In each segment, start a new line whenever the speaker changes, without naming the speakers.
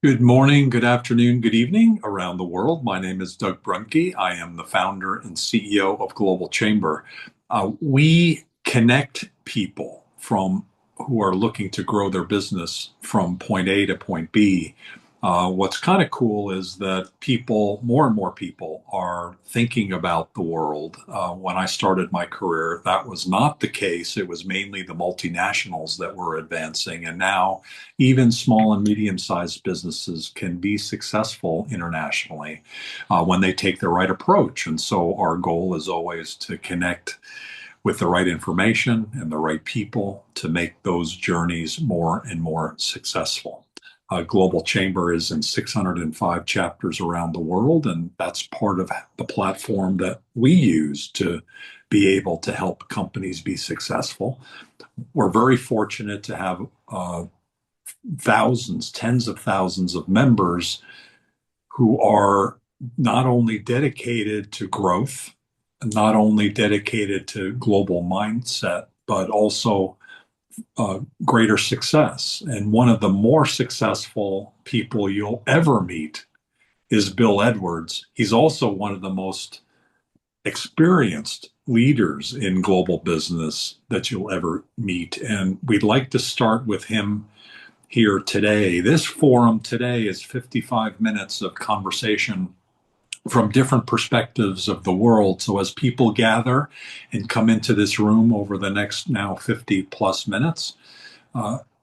Good morning, good afternoon, good evening around the world. My name is Doug Brunke. I am the founder and CEO of Global Chamber. We connect people from who are looking to grow their business from point A to point B. What's kind of cool is that more and more people are thinking about the world. When I started my career, that was not the case. It was mainly the multinationals that were advancing. And now even small and medium-sized businesses can be successful internationally when they take the right approach. And so our goal is always to connect with the right information and the right people to make those journeys more and more successful. Global Chamber is in 605 chapters around the world, and that's part of the platform that we use to be able to help companies be successful. We're very fortunate to have thousands, tens of thousands of members who are not only dedicated to growth, not only dedicated to global mindset, but also greater success. And one of the more successful people you'll ever meet is Bill Edwards. He's also one of the most experienced leaders in global business that you'll ever meet. And we'd like to start with him here today. This forum today is 55 minutes of conversation from different perspectives of the world. So as people gather and come into this room over the next now 50 plus minutes,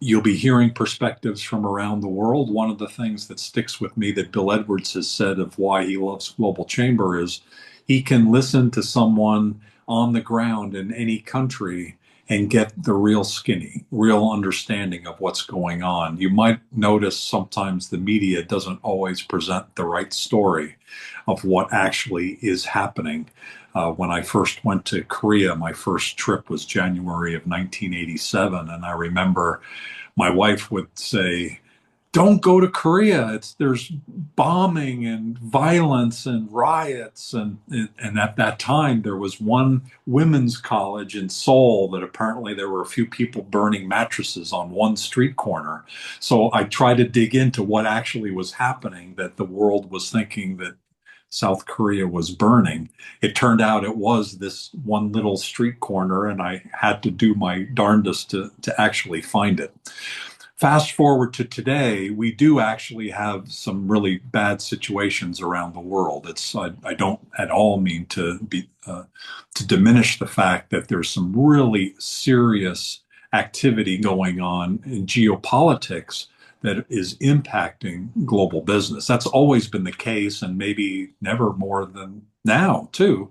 you'll be hearing perspectives from around the world. One of the things that sticks with me that Bill Edwards has said of why he loves Global Chamber is he can listen to someone on the ground in any country and get the real skinny, real understanding of what's going on. You might notice sometimes the media doesn't always present the right story of what actually is happening. When I first went to Korea, my first trip was January of 1987, and I remember my wife would say, "Don't go to Korea. There's bombing and violence and riots." And at that time, there was one women's college in Seoul that apparently there were a few people burning mattresses on one street corner. So I tried to dig into what actually was happening, that the world was thinking that South Korea was burning. It turned out it was this one little street corner, and I had to do my darndest to actually find it. Fast forward to today, we do actually have some really bad situations around the world. I don't at all mean to diminish the fact that there's some really serious activity going on in geopolitics that is impacting global business. That's always been the case, and maybe never more than now, too.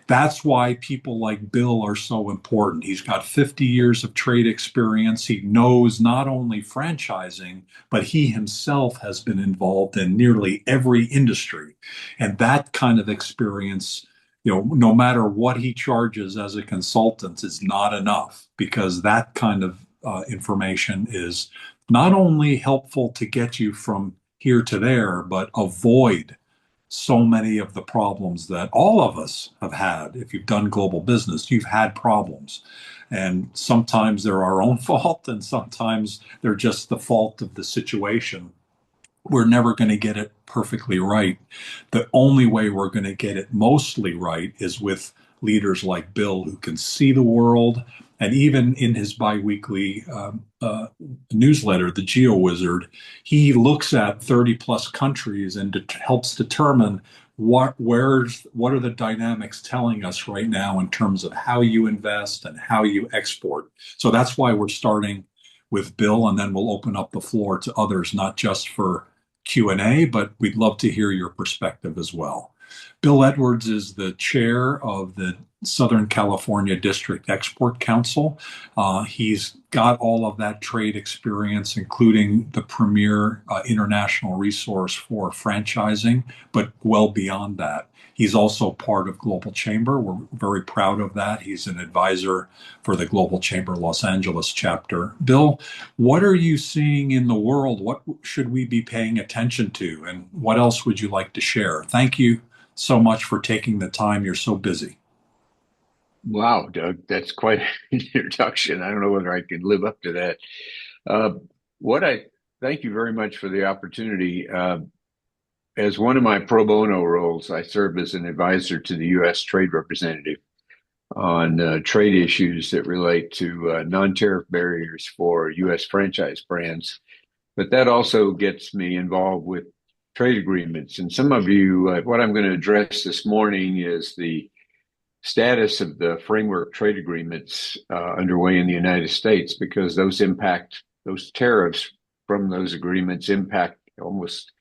That's why people like Bill are so important. He's got 50 years of trade experience. He knows not only franchising, but he himself has been involved in nearly every industry. And that kind of experience, no matter what he charges as a consultant, is not enough because that kind of information is not only helpful to get you from here to there, but avoid so many of the problems that all of us have had. If you've done global business, you've had problems. And sometimes they're our own fault, and sometimes they're just the fault of the situation. We're never going to get it perfectly right. The only way we're going to get it mostly right is with leaders like Bill who can see the world. And even in his biweekly newsletter, the Geo Wizard, he looks at 30 plus countries and helps determine what are the dynamics telling us right now in terms of how you invest and how you export. So that's why we're starting with Bill, and then we'll open up the floor to others, not just for Q&A, but we'd love to hear your perspective as well. Bill Edwards is the chair of the Southern California District Export Council. He's got all of that trade experience, including the premier international resource for franchising, but well beyond that. He's also part of Global Chamber. We're very proud of that. He's an advisor for the Global Chamber Los Angeles chapter. Bill, what are you seeing in the world? What should we be paying attention to? And what else would you like to share? Thank you so much for taking the time. You're so busy.
Wow, Doug, that's quite an introduction. I don't know whether I could live up to that. Uh, what I thank you very much for the opportunity. As one of my pro bono roles, I serve as an advisor to the U.S. Trade Representative on trade issues that relate to non-tariff barriers for U.S. franchise brands. But that also gets me involved with trade agreements. And some of you, what I'm going to address this morning is the status of the framework trade agreements underway in the United States, because those tariffs from those agreements impact almost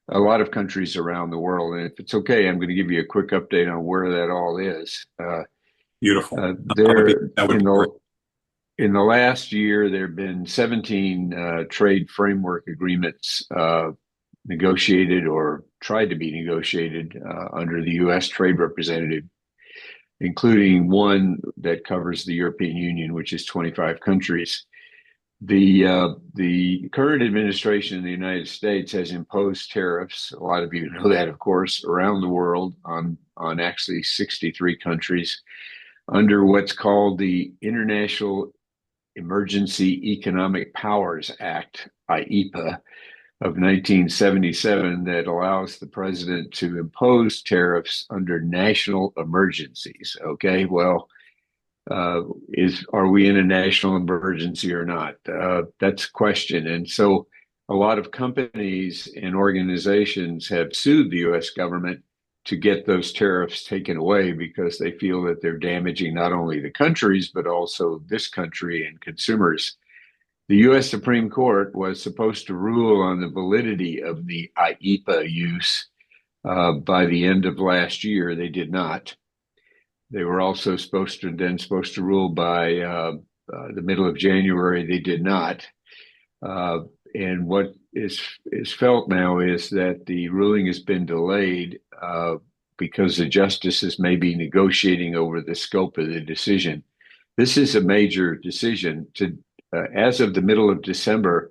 a lot of countries around the world. And if it's okay, I'm going to give you a quick update on where that all is.
Beautiful.
There
That would be great.
in the last year, there have been 17 trade framework agreements negotiated or tried to be negotiated under the U.S. Trade Representative, including one that covers the European Union, which is 25 countries. The current administration in the United States has imposed tariffs. A lot of you know that, of course, around the world on actually 63 countries under what's called the International Emergency Economic Powers Act, IEPA, of 1977, that allows the president to impose tariffs under national emergencies. Okay, well, are we in a national emergency or not? That's a question. And so a lot of companies and organizations have sued the U.S. government to get those tariffs taken away because they feel that they're damaging not only the countries, but also this country and consumers. The U.S. Supreme Court was supposed to rule on the validity of the IEPA use by the end of last year. They did not. They were also supposed to rule by the middle of January. They did not. And what is felt now is that the ruling has been delayed because the justices may be negotiating over the scope of the decision. This is a major decision. As of the middle of December,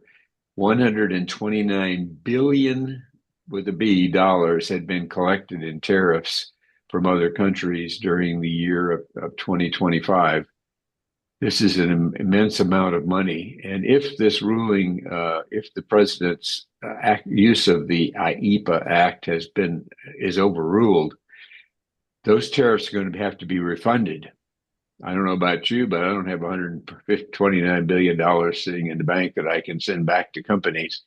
129 billion with a B dollars had been collected in tariffs from other countries during the year of 2025. This is an immense amount of money. And if this ruling, if the president's use of the IEPA Act is overruled, those tariffs are going to have to be refunded. I don't know about you, but I don't have $129 billion sitting in the bank that I can send back to companies.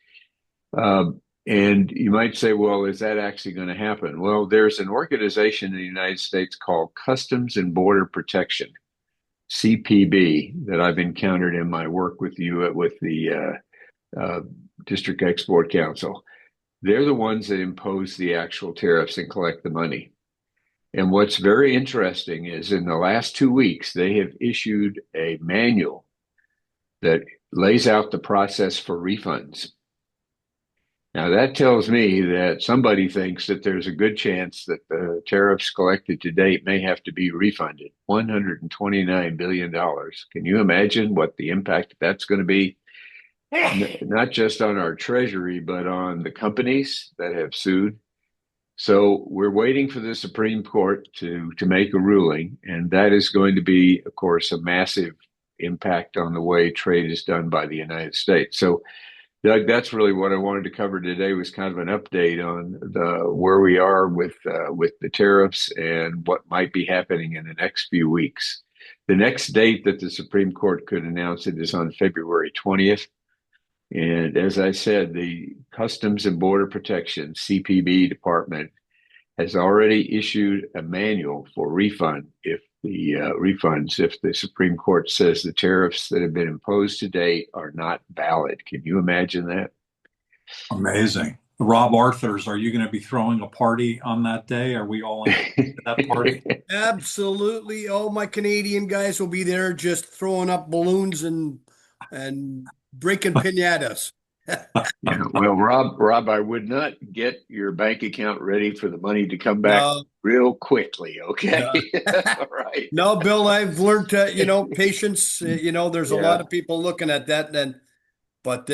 And you might say, well, is that actually going to happen? Well, there's an organization in the United States called Customs and Border Protection, CPB, that I've encountered in my work with the District Export Council. They're the ones that impose the actual tariffs and collect the money. And what's very interesting is in the last 2 weeks, they have issued a manual that lays out the process for refunds. Now, that tells me that somebody thinks that there's a good chance that the tariffs collected to date may have to be refunded. $129 billion. Can you imagine what the impact that's going to be? Not just on our treasury, but on the companies that have sued. So we're waiting for the Supreme Court to make a ruling, and that is going to be, of course, a massive impact on the way trade is done by the United States. So, Doug, that's really what I wanted to cover today, was kind of an update on where we are with the tariffs and what might be happening in the next few weeks. The next date that the Supreme Court could announce it is on February 20th. And as I said, the Customs and Border Protection, CPB department, has already issued a manual for refund if the Supreme Court says the tariffs that have been imposed to date are not valid. Can you imagine that?
Amazing. Rob Arthurs, are you going to be throwing a party on that day? Are we all invited to that party?
Absolutely. All my Canadian guys will be there just throwing up balloons and breaking pinatas.
Yeah, well, Rob, I would not get your bank account ready for the money to come back real quickly. Okay.
No.
All right.
No, Bill, I've learned to, patience, there's a lot of people looking at that but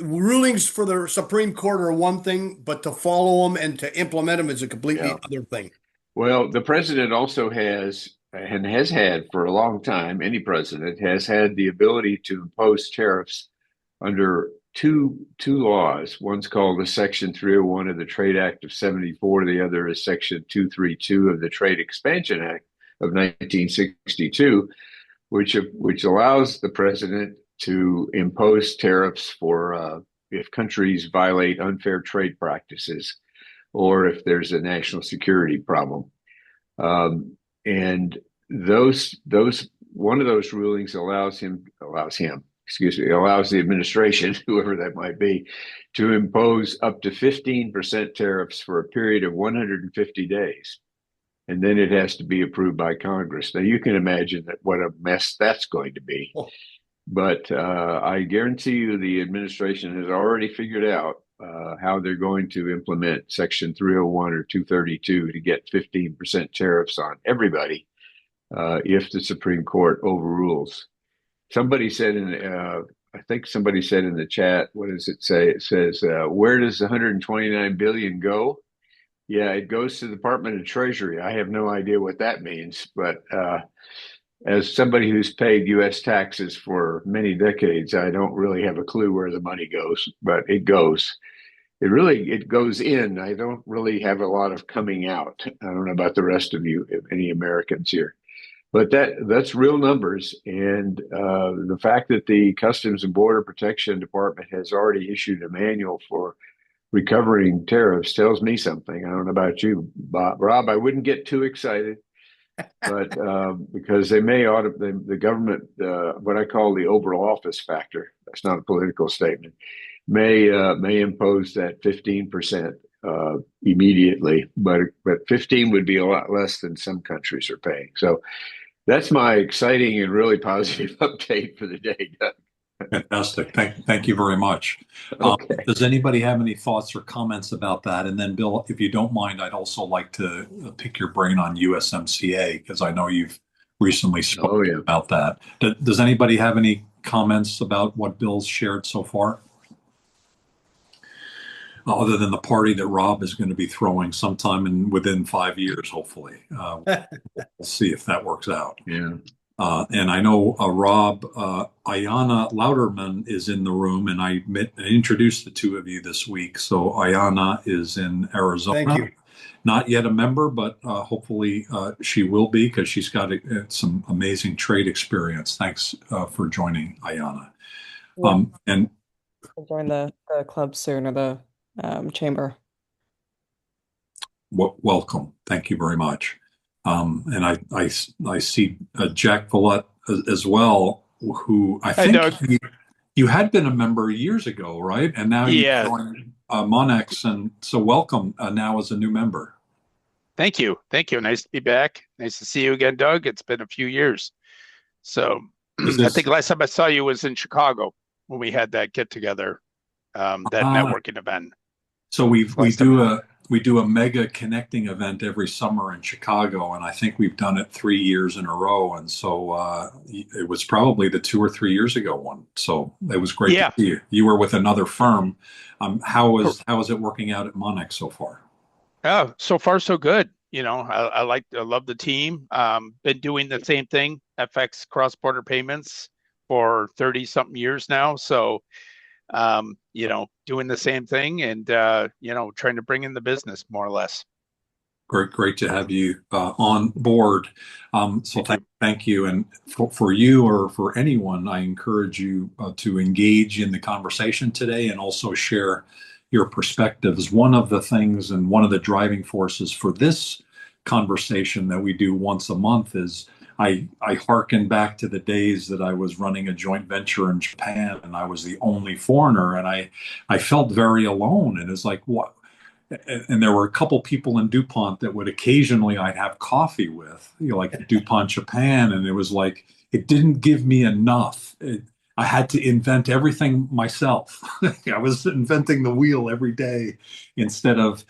rulings for the Supreme Court are one thing, but to follow them and to implement them is a completely other thing.
Well, the president also has and has had for a long time, any president has had the ability to impose tariffs under two laws. One's called the Section 301 of the Trade Act of 74. The other is Section 232 of the Trade Expansion Act of 1962, which allows the president to impose tariffs for if countries violate unfair trade practices or if there's a national security problem. And those one of those rulings allows the administration, whoever that might be, to impose up to 15% tariffs for a period of 150 days. And then it has to be approved by Congress. Now, you can imagine what a mess that's going to be.
Oh.
But I guarantee you the administration has already figured out how they're going to implement Section 301 or 232 to get 15% tariffs on everybody if the Supreme Court overrules. Somebody said I think somebody said in the chat, what does it say? It says, where does the 129 billion go? Yeah, it goes to the Department of Treasury. I have no idea what that means, but as somebody who's paid U.S. taxes for many decades, I don't really have a clue where the money goes, but it goes. It goes in. I don't really have a lot of coming out. I don't know about the rest of you, if any Americans here. But that's real numbers. And the fact that the Customs and Border Protection Department has already issued a manual for recovering tariffs tells me something. I don't know about you, Bob. Rob, I wouldn't get too excited, but because the government, what I call the Oval Office factor, that's not a political statement, may impose that 15% immediately, but 15 would be a lot less than some countries are paying. So that's my exciting and really positive update for the day, Doug.
Fantastic. Thank you very much.
Okay.
Does anybody have any thoughts or comments about that? And then, Bill, if you don't mind, I'd also like to pick your brain on USMCA because I know you've recently spoken about that. Does anybody have any comments about what Bill's shared so far? Other than the party that Rob is going to be throwing sometime within 5 years, hopefully. We'll see if that works out.
Yeah.
And I know Rob, Ayanna Louderman is in the room, and I introduced the two of you this week. So Ayanna is in Arizona.
Thank you.
Not yet a member, but hopefully she will be because she's got some amazing trade experience. Thanks for joining, Ayanna. And
I'll join the club soon, or the chamber.
Welcome. Thank you very much. And I see Jack Villette as well, who I think you had been a member years ago, right? And now you joined Monex, and so welcome now as a new member.
Thank you. Nice to be back. Nice to see you again, Doug. It's been a few years. So I think last time I saw you was in Chicago when we had that get together, that networking event.
So we do a mega connecting event every summer in Chicago, and I think we've done it 3 years in a row. And so it was probably the 2 or 3 years ago one. So it was great to see you. You were with another firm. How is it working out at Monex so far?
Oh, so far so good. You know, I love the team. Been doing the same thing, FX cross-border payments, for 30 something years now. So doing the same thing and, trying to bring in the business more or less.
Great to have you on board. So thank you. And for you or for anyone, I encourage you to engage in the conversation today and also share your perspectives. One of the things and one of the driving forces for this conversation that we do once a month is I hearken back to the days that I was running a joint venture in Japan and I was the only foreigner, and I felt very alone. And it's like, what? And there were a couple people in DuPont that would occasionally I'd have coffee with, like DuPont Japan. And it was like, it didn't give me enough. I had to invent everything myself. I was inventing the wheel every day instead of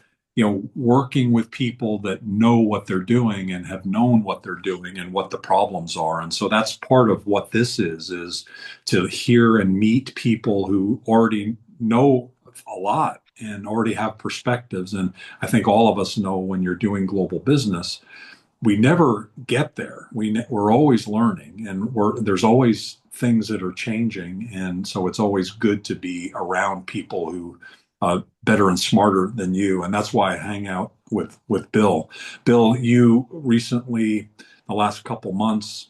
working with people that know what they're doing and have known what they're doing and what the problems are. And so that's part of what this is to hear and meet people who already know a lot and already have perspectives. And I think all of us know when you're doing global business, we never get there. We're always learning, and there's always things that are changing. And so it's always good to be around people who better and smarter than you. And that's why I hang out with Bill. Bill, you recently, the last couple months,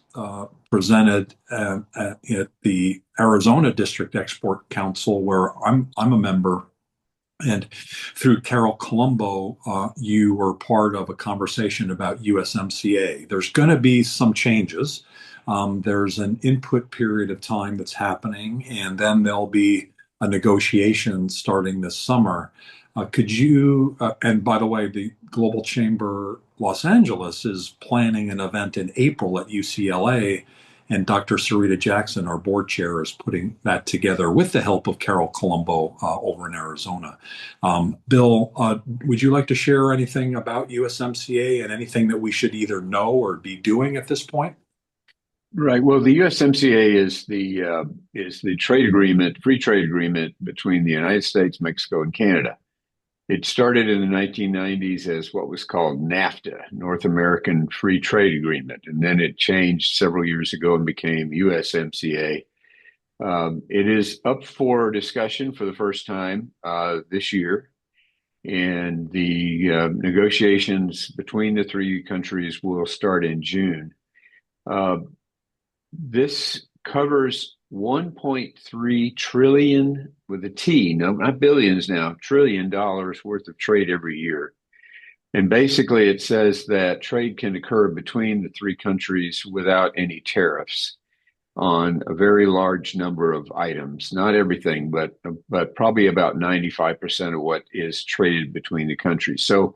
presented at the Arizona District Export Council, where I'm a member. And through Carol Colombo, you were part of a conversation about USMCA. There's going to be some changes. There's an input period of time that's happening, and then there'll be a negotiation starting this summer. Could you, and by the way, the Global Chamber Los Angeles is planning an event in April at UCLA, and Dr. Sarita Jackson, our board chair, is putting that together with the help of Carol Colombo over in Arizona. Bill, would you like to share anything about USMCA and anything that we should either know or be doing at this point?
Right. Well, the USMCA is the trade agreement, free trade agreement between the United States, Mexico, and Canada. It started in the 1990s as what was called NAFTA, North American Free Trade Agreement, and then it changed several years ago and became USMCA. It is up for discussion for the first time this year, and the negotiations between the three countries will start in June. This covers 1.3 trillion with a T, no, not billions now, $trillion worth of trade every year. And basically it says that trade can occur between the three countries without any tariffs on a very large number of items, not everything, but probably about 95% of what is traded between the countries. So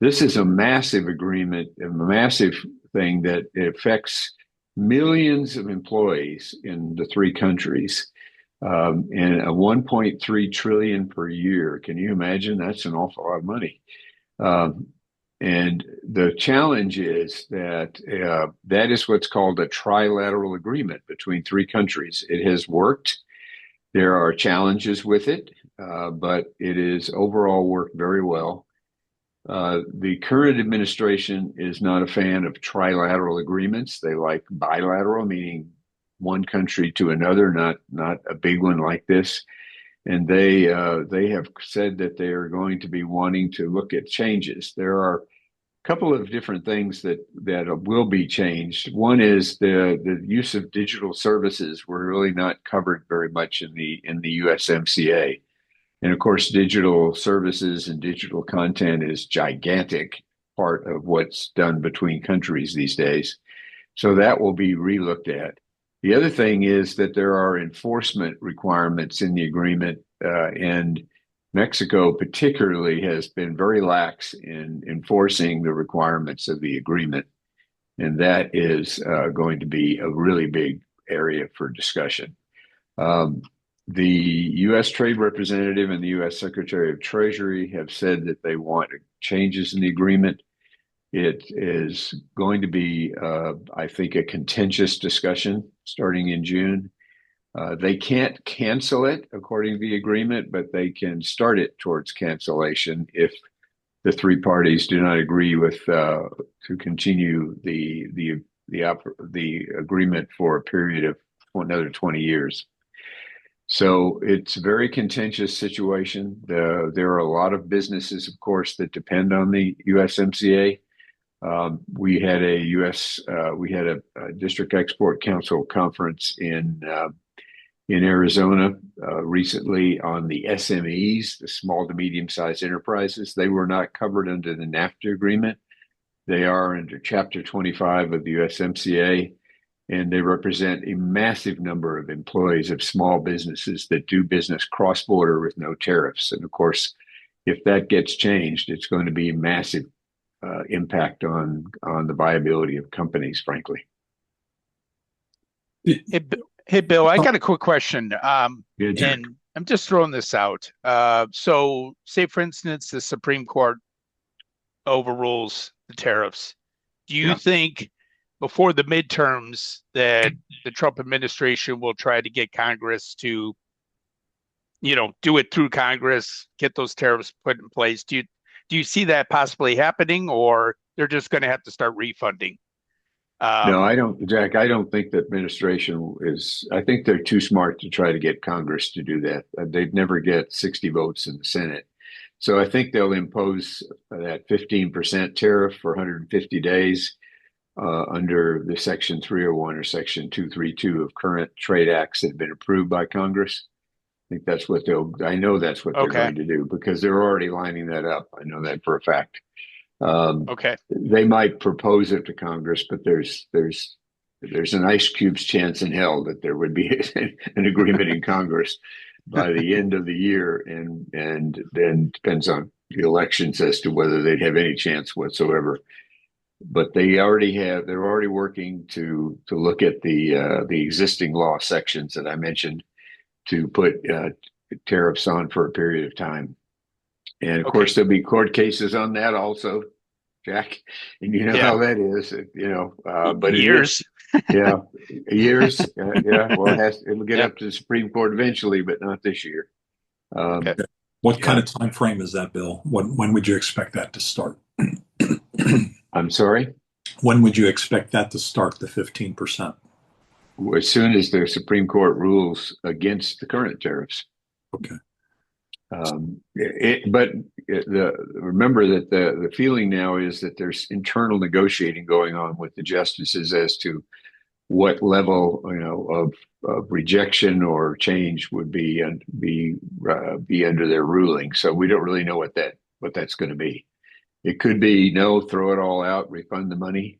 this is a massive agreement, a massive thing that affects millions of employees in the three countries, and a 1.3 trillion per year. Can you imagine? That's an awful lot of money. And the challenge is that that is what's called a trilateral agreement between three countries. It has worked. There are challenges with it, but it is overall worked very well. The current administration is not a fan of trilateral agreements. They like bilateral, meaning one country to another, not a big one like this. And they have said that they are going to be wanting to look at changes. There are a couple of different things that will be changed. One is the use of digital services were really not covered very much in the USMCA. And of course, digital services and digital content is gigantic part of what's done between countries these days. So that will be relooked at. The other thing is that there are enforcement requirements in the agreement, and Mexico particularly has been very lax in enforcing the requirements of the agreement. And that is going to be a really big area for discussion. The U.S. Trade Representative and the U.S. Secretary of Treasury have said that they want changes in the agreement. It is going to be, I think, a contentious discussion starting in June. They can't cancel it according to the agreement, but they can start it towards cancellation if the three parties do not agree with to continue the agreement for a period of another 20 years. So it's a very contentious situation. There are a lot of businesses, of course, that depend on the USMCA. We had a District Export Council conference in Arizona recently on the SMEs, the small to medium-sized enterprises. They were not covered under the NAFTA agreement. They are under Chapter 25 of the USMCA. And they represent a massive number of employees of small businesses that do business cross-border with no tariffs. And of course, if that gets changed, it's going to be a massive impact on the viability of companies, frankly.
Hey, Bill, I got a quick question. And I'm just throwing this out. So say, for instance, the Supreme Court overrules the tariffs. Do you think before the midterms that the Trump administration will try to get Congress to, do it through Congress, get those tariffs put in place? Do you see that possibly happening, or they're just going to have to start refunding?
No, I don't, Jack. I don't think the administration is. I think they're too smart to try to get Congress to do that. They'd never get 60 votes in the Senate. So I think they'll impose that 15% tariff for 150 days under the Section 301 or Section 232 of current trade acts that have been approved by Congress. I think that's what I know that's what they're
Okay.
going to do because they're already lining that up. I know that for a fact.
Okay.
They might propose it to Congress, but there's an ice cube's chance in hell that there would be an agreement in Congress by the end of the year, and then depends on the elections as to whether they'd have any chance whatsoever. But they're already working to look at the existing law sections that I mentioned to put tariffs on for a period of time. And of course, there'll be court cases on that also, Jack. And you know how that is, but
years.
Yeah, years. Yeah, well, it'll get up to the Supreme Court eventually, but not this year.
What kind of time frame is that, Bill? When would you expect that to start?
I'm sorry?
When would you expect that to start, the 15%?
As soon as the Supreme Court rules against the current tariffs.
Okay.
Remember that the feeling now is that there's internal negotiating going on with the justices as to what level of rejection or change would be under their ruling. So we don't really know what that's going to be. It could be no, throw it all out, refund the money.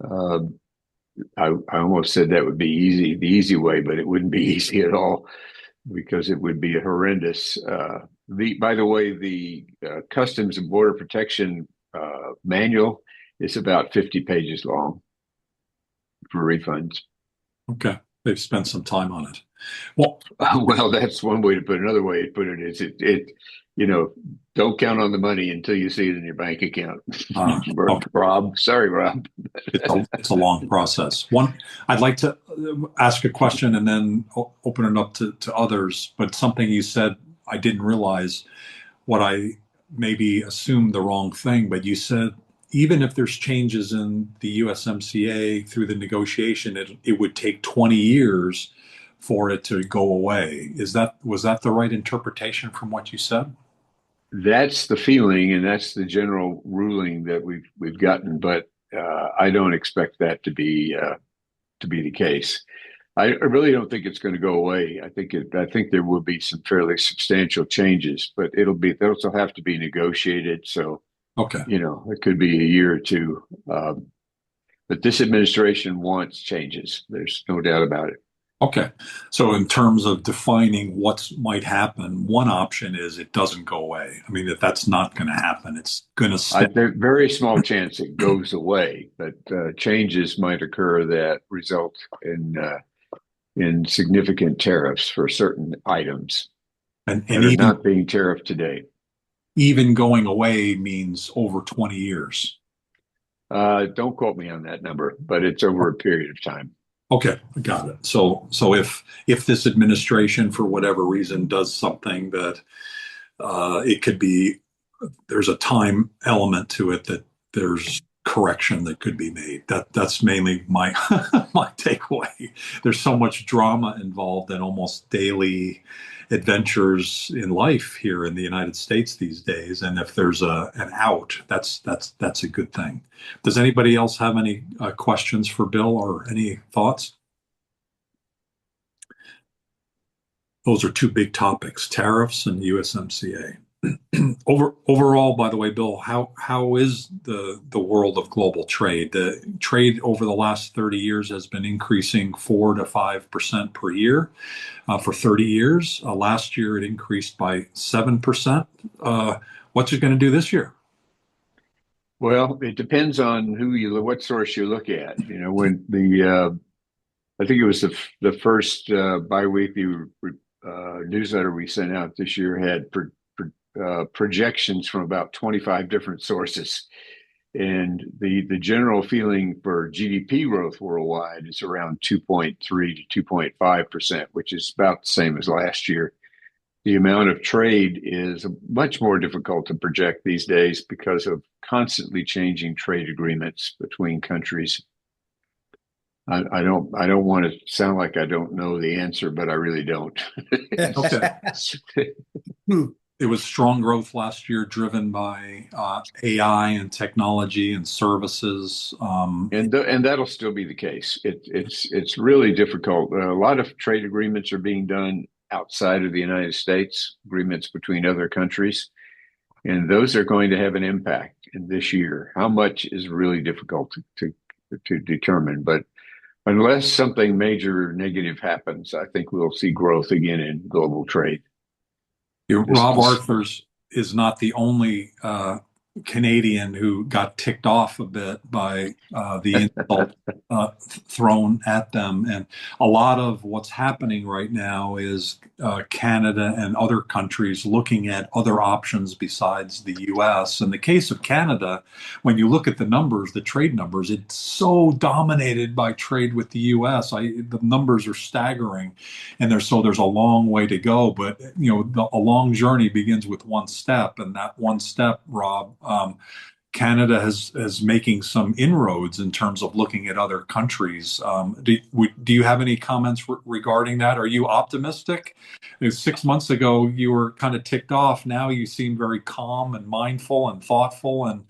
I almost said that would be the easy way, but it wouldn't be easy at all because it would be horrendous. By the way, the Customs and Border Protection manual is about 50 pages long for refunds.
Okay. They've spent some time on it. Well,
that's one way to put it. Another way to put it is don't count on the money until you see it in your bank account.
Okay.
Rob, sorry, Rob.
It's a long process. I'd like to ask a question and then open it up to others, but something you said, I didn't realize what I maybe assumed the wrong thing, but you said, even if there's changes in the USMCA through the negotiation, it would take 20 years for it to go away. Was that the right interpretation from what you said?
That's the feeling, and that's the general ruling that we've gotten. But I don't expect that to be the case. I really don't think it's going to go away. I think there will be some fairly substantial changes, but those will have to be negotiated. So,
okay,
it could be a year or two. But this administration wants changes. There's no doubt about it.
Okay. So in terms of defining what might happen, one option is it doesn't go away. I mean, that's not going to happen. It's going to stay.
There's very small chance it goes away, but changes might occur that result in significant tariffs for certain items and are
even
not being tariffed today.
Even going away means over 20 years.
Don't quote me on that number, but it's over a period of time.
Okay, got it. So if this administration, for whatever reason, does something that it could be, there's a time element to it that there's correction that could be made. That's mainly my my takeaway. There's so much drama involved in almost daily adventures in life here in the United States these days, and if there's an out, that's a good thing. Does anybody else have any questions for Bill or any thoughts? Those are two big topics: tariffs and USMCA. Overall, by the way, Bill, how is the world of global trade? The trade over the last 30 years has been increasing 4 to 5% per year for 30 years. Last year, it increased by 7%. What's it going to do this year?
Well, it depends on what source you look at. When I think it was the first biweekly newsletter we sent out this year had projections from about 25 different sources. And the general feeling for GDP growth worldwide is around 2.3 to 2.5%, which is about the same as last year. The amount of trade is much more difficult to project these days because of constantly changing trade agreements between countries. I don't want to sound like I don't know the answer, but I really don't.
Okay. It was strong growth last year, driven by AI and technology and services.
And that'll still be the case. It's really difficult. A lot of trade agreements are being done outside of the United States, agreements between other countries, and those are going to have an impact in this year. How much is really difficult to determine, but unless something major negative happens, I think we'll see growth again in global trade.
Rob Arthurs is not the only Canadian who got ticked off a bit by the insult thrown at them. And a lot of what's happening right now is Canada and other countries looking at other options besides the US. In the case of Canada, when you look at the numbers, the trade numbers, it's so dominated by trade with the US. The numbers are staggering, and there's a long way to go. But a long journey begins with one step, and that one step, Rob, Canada is making some inroads in terms of looking at other countries. Do you have any comments regarding that? Are you optimistic? 6 months ago, you were kind of ticked off. Now you seem very calm and mindful and thoughtful. And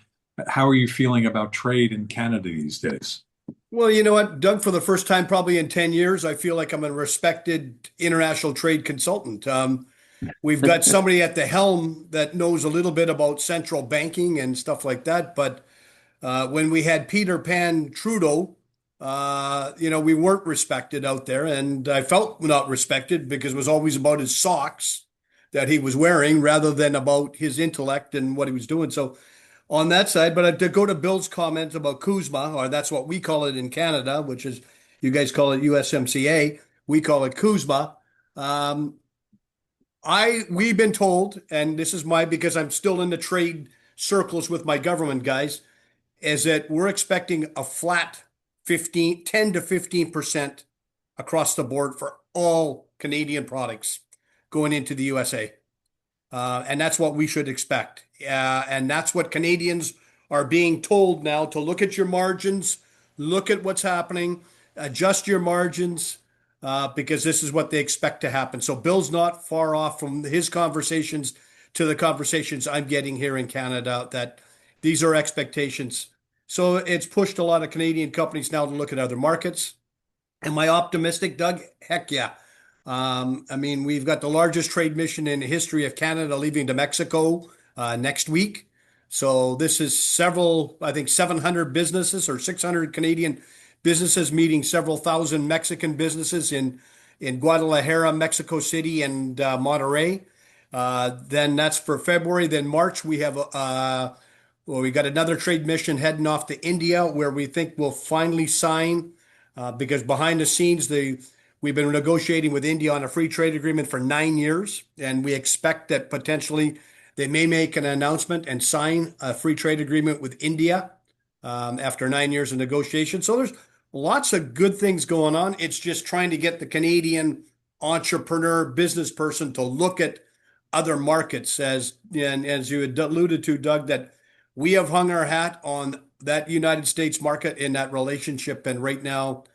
how are you feeling about trade in Canada these days?
Well, you know what, Doug, for the first time probably in 10 years, I feel like I'm a respected international trade consultant. We've got somebody at the helm that knows a little bit about central banking and stuff like that. But when we had Peter Pan Trudeau, we weren't respected out there. And I felt not respected because it was always about his socks that he was wearing rather than about his intellect and what he was doing. So on that side, but to go to Bill's comment about Kuzma, or that's what we call it in Canada, which is you guys call it USMCA, we call it Kuzma. Um, we've been told, and this is because I'm still in the trade circles with my government guys, is that we're expecting a flat 10 to 15% across the board for all Canadian products going into the USA. And that's what we should expect. And that's what Canadians are being told now, to look at your margins, look at what's happening, adjust your margins, because this is what they expect to happen. So Bill's not far off from his conversations to the conversations I'm getting here in Canada, that these are expectations. So it's pushed a lot of Canadian companies now to look at other markets. Am I optimistic, Doug? Heck yeah. We've got the largest trade mission in the history of Canada leaving to Mexico next week. So this is I think 700 businesses or 600 Canadian businesses meeting several thousand Mexican businesses in Guadalajara, Mexico City, and Monterrey. Then that's for February. Then March, we have we got another trade mission heading off to India, where we think we'll finally sign, because behind the scenes, we've been negotiating with India on a free trade agreement for 9 years, and we expect that potentially they may make an announcement and sign a free trade agreement with India after 9 years of negotiation. So there's lots of good things going on. It's just trying to get the Canadian entrepreneur, business person to look at other markets, and as you had alluded to, Doug, that we have hung our hat on that United States market in that relationship. And right now,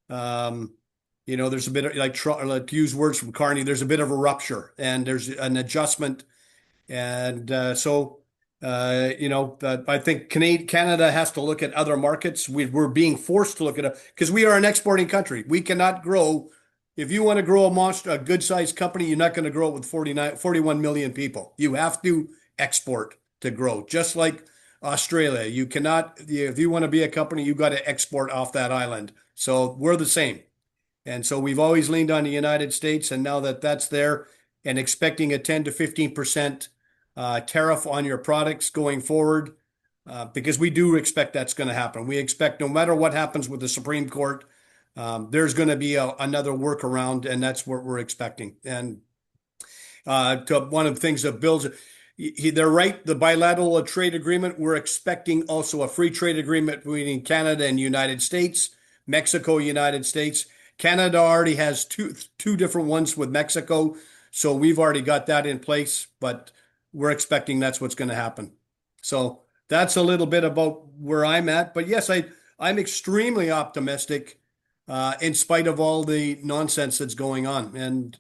there's a bit of, like to use words from Carney, there's a bit of a rupture and there's an adjustment. And I think Canada has to look at other markets. We're being forced to look at it because we are an exporting country. We cannot grow. If you want to grow a good-sized company, you're not going to grow it with 41 million people. You have to export to grow, just like Australia. You cannot, if you want to be a company, you got to export off that island. So we're the same. And so we've always leaned on the United States, and now that that's there, and expecting a 10 to 15% tariff on your products going forward, because we do expect that's going to happen. We expect no matter what happens with the Supreme Court, there's going to be another workaround, and that's what we're expecting. And to one of the things that Bill's, they're right, the bilateral trade agreement, we're expecting also a free trade agreement between Canada and United States, Mexico, United States. Canada already has two different ones with Mexico, so we've already got that in place, but we're expecting that's what's going to happen. So that's a little bit about where I'm at. But yes, I'm extremely optimistic in spite of all the nonsense that's going on. And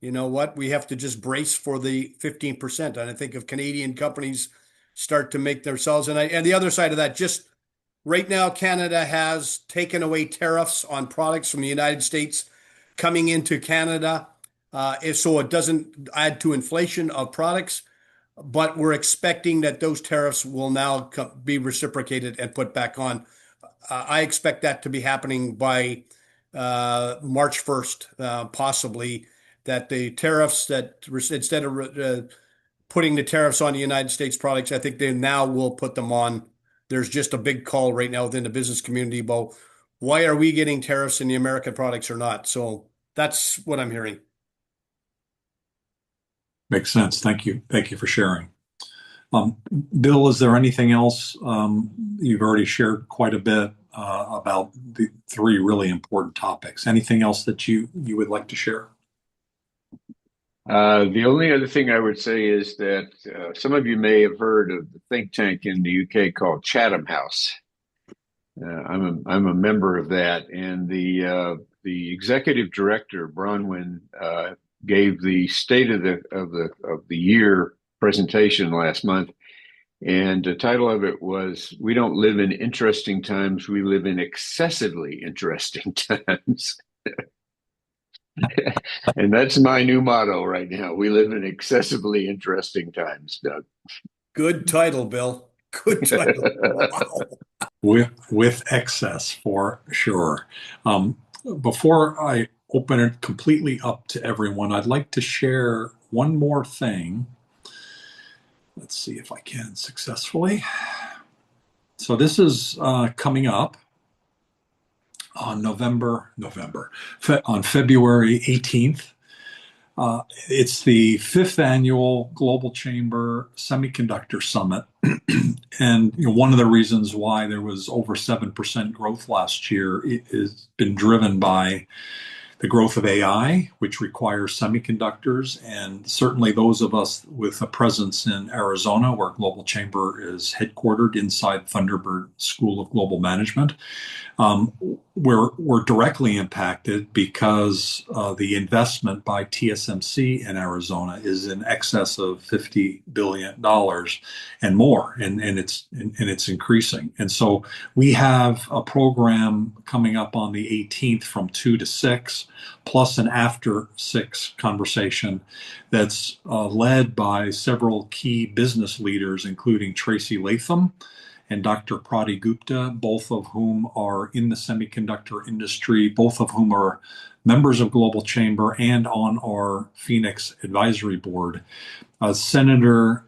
you know what? We have to just brace for the 15%. And I think if Canadian companies start to make themselves, and the other side of that, just right now, Canada has taken away tariffs on products from the United States coming into Canada, so it doesn't add to inflation of products. But we're expecting that those tariffs will now be reciprocated and put back on. I expect that to be happening by March 1st, possibly. That the tariffs that instead of putting the tariffs on the United States products, I think they now will put them on. There's just a big call right now within the business community about why are we getting tariffs in the American products or not? So that's what I'm hearing.
Makes sense. Thank you. Thank you for sharing. Bill, is there anything else? You've already shared quite a bit about the three really important topics. Anything else that you would like to share?
The only other thing I would say is that some of you may have heard of the think tank in the UK called Chatham House. I'm a member of that, and the executive director Bronwyn gave the state of the year presentation last month, and the title of it was "We don't live in interesting times; we live in excessively interesting times." And that's my new motto right now. We live in excessively interesting times, Doug.
Good title, Bill. Good title. Wow.
With excess, for sure. Before I open it completely up to everyone, I'd like to share one more thing. Let's see if I can successfully. So this is coming up on on February 18th. It's the fifth annual Global Chamber Semiconductor Summit. And one of the reasons why there was over 7% growth last year has been driven by the growth of AI, which requires semiconductors. And certainly those of us with a presence in Arizona, where Global Chamber is headquartered inside Thunderbird School of Global Management, we're directly impacted because the investment by TSMC in Arizona is in excess of $50 billion and more, and it's increasing. And so we have a program coming up on the 18th from 2 to 6, plus an after 6 conversation that's led by several key business leaders, including Tracy Latham and Dr. Prati Gupta, both of whom are in the semiconductor industry, both of whom are members of Global Chamber and on our Phoenix Advisory Board. Senator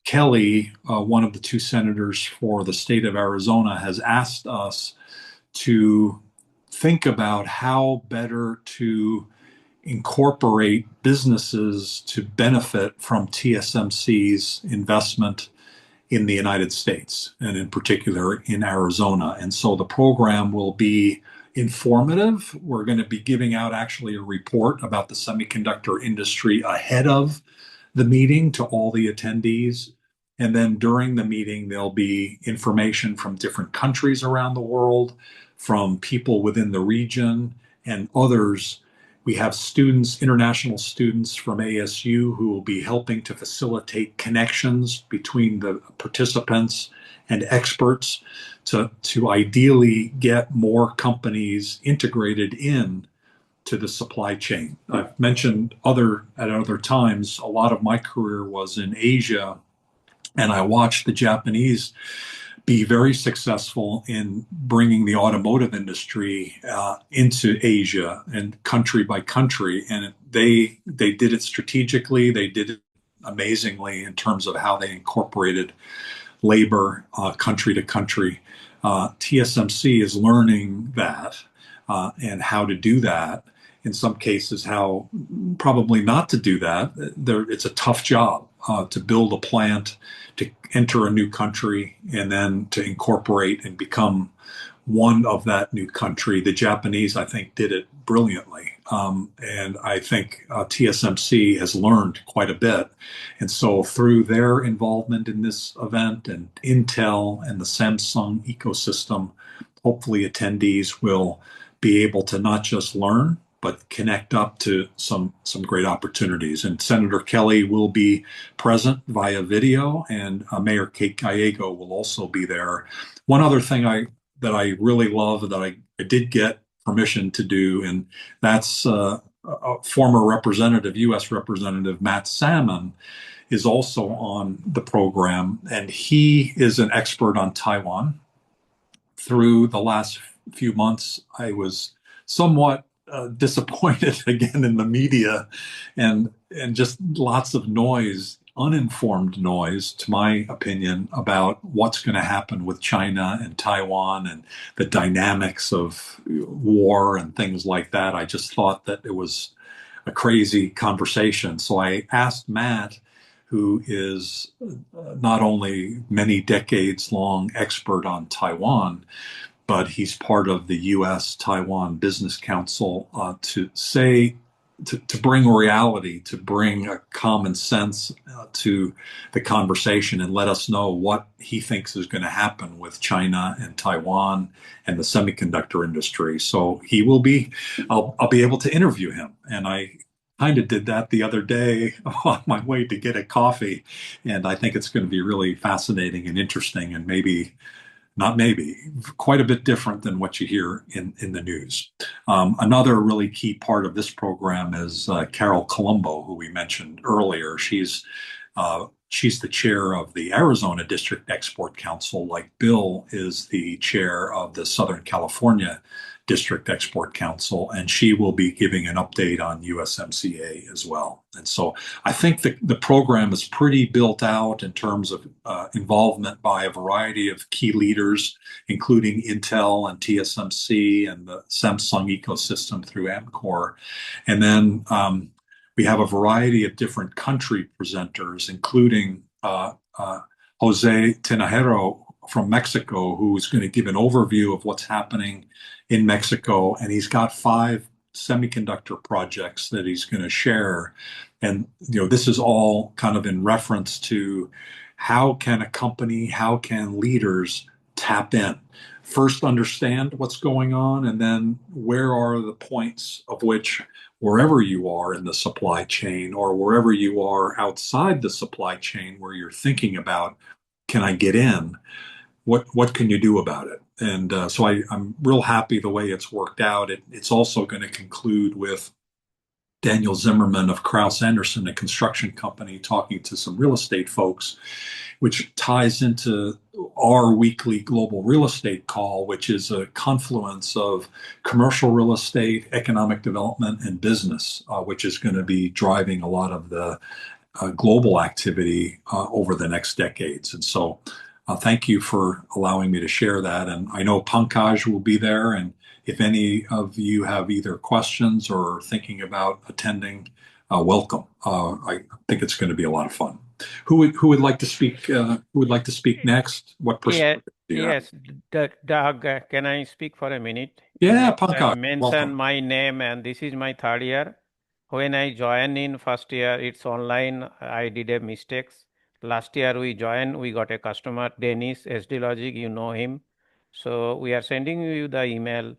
Kelly, one of the two senators for the state of Arizona, has asked us to think about how better to incorporate businesses to benefit from TSMC's investment in the United States, and in particular in Arizona. And so the program will be informative. We're going to be giving out actually a report about the semiconductor industry ahead of the meeting to all the attendees. And then during the meeting, there'll be information from different countries around the world, from people within the region and others. We have students, international students from ASU, who will be helping to facilitate connections between the participants and experts to ideally get more companies integrated in to the supply chain. I've mentioned at other times, a lot of my career was in Asia, and I watched the Japanese be very successful in bringing the automotive industry into Asia and country by country. And they did it strategically. They did it amazingly in terms of how they incorporated labor country to country. TSMC is learning that and how to do that. In some cases, how probably not to do that. It's a tough job to build a plant, to enter a new country, and then to incorporate and become one of that new country. The Japanese, I think, did it brilliantly. And I think TSMC has learned quite a bit. And so through their involvement in this event and Intel and the Samsung ecosystem, hopefully attendees will be able to not just learn, but connect up to some great opportunities. And Senator Kelly will be present via video, and Mayor Kate Gallego will also be there. One other thing that I really love that I did get permission to do, and that's a former representative, U.S. Representative Matt Salmon, is also on the program, and he is an expert on Taiwan. Through the last few months, I was somewhat disappointed again in the media, and just lots of noise, uninformed noise, to my opinion, about what's going to happen with China and Taiwan and the dynamics of war and things like that. I just thought that it was a crazy conversation. So I asked Matt, who is not only many decades long expert on Taiwan, but he's part of the U.S. Taiwan Business Council, to bring reality, to bring a common sense to the conversation, and let us know what he thinks is going to happen with China and Taiwan and the semiconductor industry. So I'll be able to interview him, and I kind of did that the other day on my way to get a coffee, and I think it's going to be really fascinating and interesting, and quite a bit different than what you hear in the news. Another really key part of this program is Carol Colombo, who we mentioned earlier. She's the chair of the Arizona District Export Council, like Bill is the chair of the Southern California District Export Council, and she will be giving an update on USMCA as well. And so I think the program is pretty built out in terms of involvement by a variety of key leaders, including Intel and TSMC and the Samsung ecosystem through Amcor. And then we have a variety of different country presenters, including Jose Tinajero from Mexico, who's going to give an overview of what's happening in Mexico. And he's got 5 semiconductor projects that he's going to share. And, this is all kind of in reference to how can leaders tap in? First, understand what's going on, and then where are the points of which, wherever you are in the supply chain or wherever you are outside the supply chain, where you're thinking about, can I get in? What can you do about it? And so I'm real happy the way it's worked out. It's also going to conclude with Daniel Zimmerman of Kraus Anderson, a construction company, talking to some real estate folks, which ties into our weekly global real estate call, which is a confluence of commercial real estate, economic development, and business, which is going to be driving a lot of the global activity over the next decades. And so thank you for allowing me to share that. And I know Pankaj will be there. And if any of you have either questions or thinking about attending, welcome. I think it's going to be a lot of fun. Who would like to speak? Who would like to speak next? What perspective do you have?
Yes, Doug, can I speak for a minute?
Yeah, Pankaj.
Mention
Welcome.
my name, and this is my 3rd year. When I joined in 1st year, it's online. I did a mistakes. Last year we joined, we got a customer, Dennis, SD Logic, you know him. So we are sending you the email.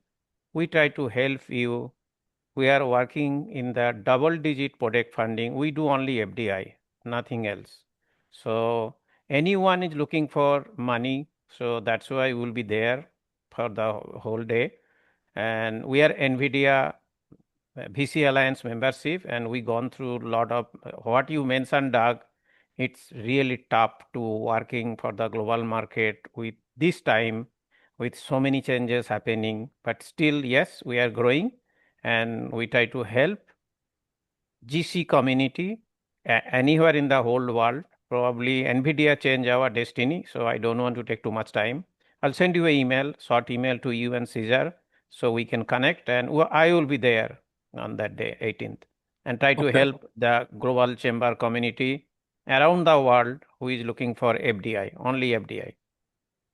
We try to help you. We are working in the double-digit project funding. We do only FDI, nothing else. So anyone is looking for money, so that's why we'll be there for the whole day. And we are NVIDIA VC Alliance membership, and we gone through a lot of what you mentioned, Doug. It's really tough to working for the global market with this time, with so many changes happening. But still, yes, we are growing, and we try to help GC community anywhere in the whole world. Probably NVIDIA change our destiny, so I don't want to take too much time. I'll send you an short email to you and Cesar, so we can connect, and I will be there on that day, 18th, and try to help the global chamber community around the world who is looking for FDI, only FDI.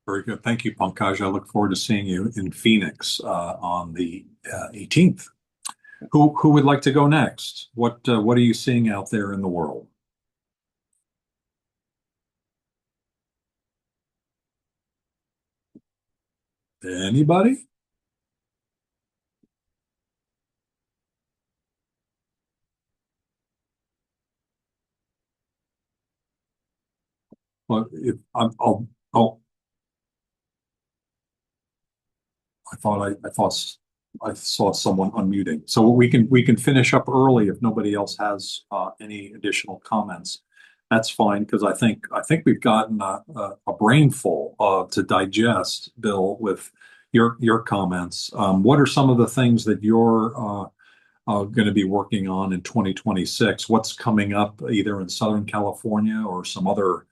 Very good. Thank you, Pankaj. I look forward to seeing you in Phoenix on the 18th. Who would like to go next? What are you seeing out there in the world? Anybody? Well, if I'll I saw someone unmuting. So we can finish up early if nobody else has any additional comments. That's fine because I think we've gotten a brain full to digest, Bill, with your comments. What are some of the things that you're going to be working on in 2026? What's coming up either in Southern California or some other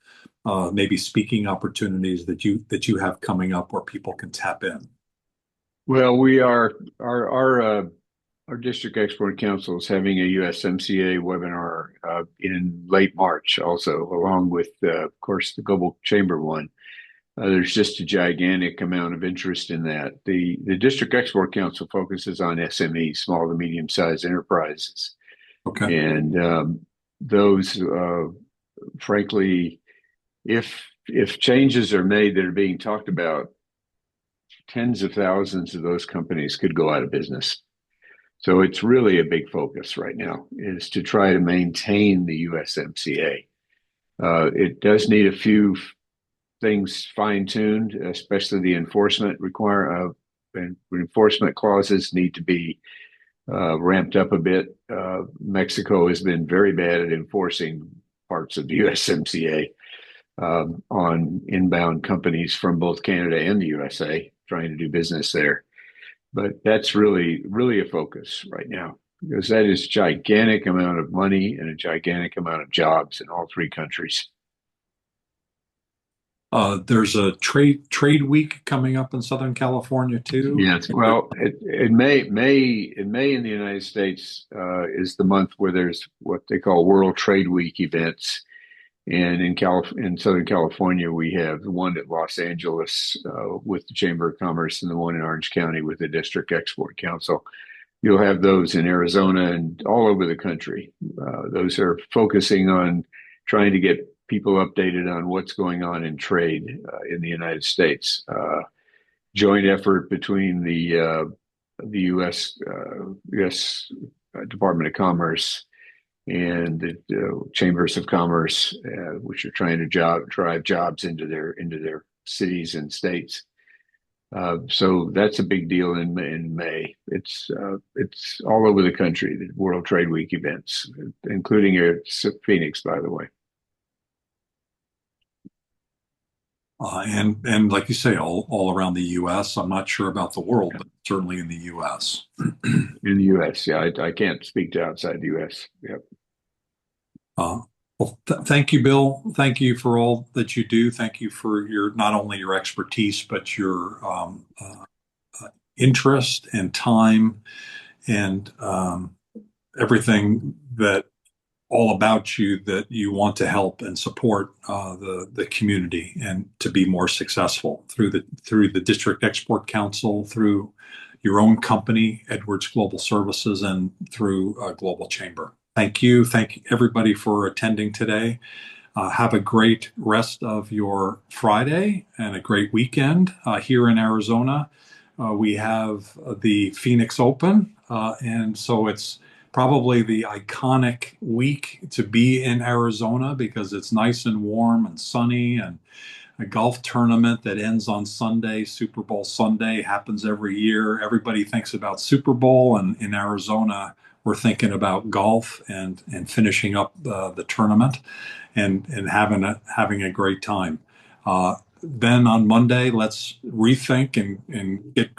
maybe speaking opportunities that you have coming up where people can tap in?
Well, we are our district export council is having a USMCA webinar in late March, also along with, of course, the Global Chamber one. There's just a gigantic amount of interest in that. The District Export Council focuses on SMEs, small to medium sized enterprises,
Okay.
and those, frankly, if changes are made that are being talked about, tens of thousands of those companies could go out of business. So it's really a big focus right now is to try to maintain the USMCA. It does need a few things fine-tuned, especially the enforcement enforcement clauses need to be ramped up a bit. Mexico has been very bad at enforcing parts of the USMCA on inbound companies from both Canada and the USA trying to do business there. But that's really, really a focus right now because that is a gigantic amount of money and a gigantic amount of jobs in all three countries.
There's a trade week coming up in Southern California too.
Yes, well, May in the United States is the month where there's what they call World Trade Week events, and in Southern California we have the one at Los Angeles with the Chamber of Commerce and the one in Orange County with the District Export Council. You'll have those in Arizona and all over the country. Those are focusing on trying to get people updated on what's going on in trade in the United States. Joint effort between the U.S. Department of Commerce and the chambers of commerce, which are trying to drive jobs into their cities and states. So that's a big deal in May. It's all over the country. The World Trade Week events, including here at Phoenix, by the way.
And like you say, all around the U.S. I'm not sure about the world, but certainly in the U.S.
In the U.S., yeah, I can't speak to outside the U.S. Yep.
Well, thank you, Bill. Thank you for all that you do. Thank you for your not only your expertise but your interest and time and everything that all about you that you want to help and support the community and to be more successful through the District Export Council, through your own company, Edwards Global Services, and through Global Chamber. Thank you. Thank everybody for attending today. Have a great rest of your Friday and a great weekend. Here in Arizona, we have the Phoenix Open, and so it's probably the iconic week to be in Arizona because it's nice and warm and sunny, and a golf tournament that ends on Sunday, Super Bowl Sunday, happens every year. Everybody thinks about Super Bowl, and in Arizona, we're thinking about golf and finishing up the tournament and having a great time. Then on Monday, let's rethink and get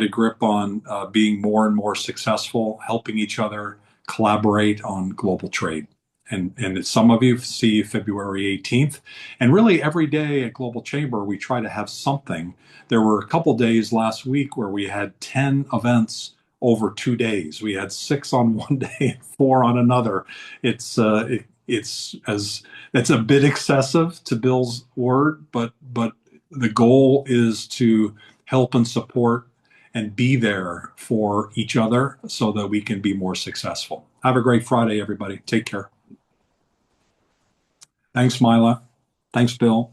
a grip on being more and more successful, helping each other collaborate on global trade. And some of you see February 18th. And really every day at Global Chamber, we try to have something. There were a couple days last week where we had 10 events over 2 days. We had 6 on one day and 4 on another. It's a bit excessive to Bill's word, but the goal is to help and support and be there for each other so that we can be more successful. Have a great Friday, everybody. Take care. Thanks, Mila. Thanks, Bill.